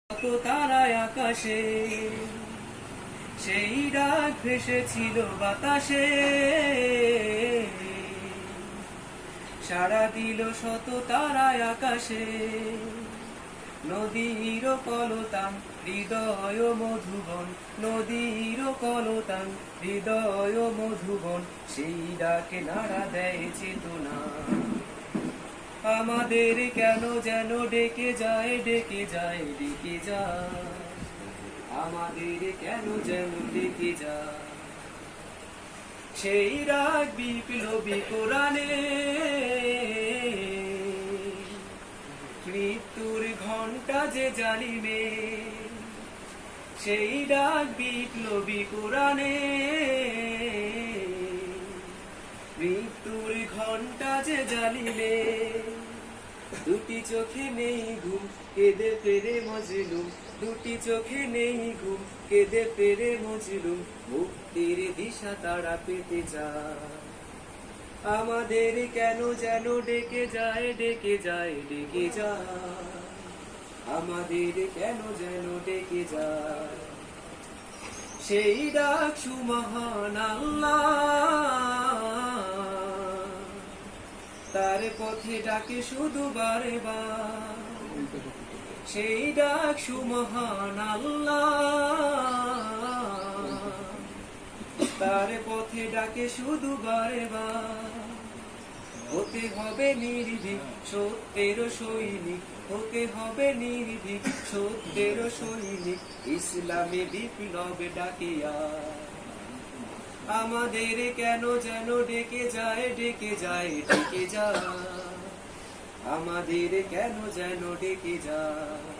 কত তারায় আকাশে, সেই ডাক ভেসেছিল বাতাসে, সাড়া দিল শত তারায় আকাশে। নদীর কলতান হৃদয় মধুবন, নদীর কলতান হৃদয় মধুবন, সেই ডাকে নাড়া দেয় চেতনা। আমাদের কেন যেন ডেকে যায়, ডেকে যায়, ডেকে যায়, আমাদের কেন যেন ডেকে যায়। সেই রাগ বিপ্লবী কোরআনে, মৃত্যুর ঘণ্টা যে জালিমে। সেই ডাক বিপ্লবী কোরআনে, মৃত্যুর ঘণ্টা যে জালিমে। দুটি চোখে নেই ঘুম, কেঁদে ফেরে মজলুম, দুটি চোখে নেই ঘুম, কেঁদে ফেরে মজলুম, মুক্তির দিশা তারা পেতে যায়। আমাদের কেন যেন ডেকে যায়, ডেকে যায়, ডেকে যায়, আমাদের কেন যেন ডেকে যায়। সেই ডাক সুমহান আল্লাহ, তার পথে ডাকে শুধু বারে বার। সেই ডাক সুমহান আল্লাহ, তার পথে ডাকে শুধু বারে বার। হতে হবে নির্ভীক সত্যের সৈনিক, হতে হবে নির্ভীক সত্যের সৈনিক, ইসলামে বিপ্লব ডাকিয়া। আমাদের কেন যেন ডেকে যায়, ডেকে যায়, ডেকে যায়, আমাদের কেন যেন ডেকে যায়।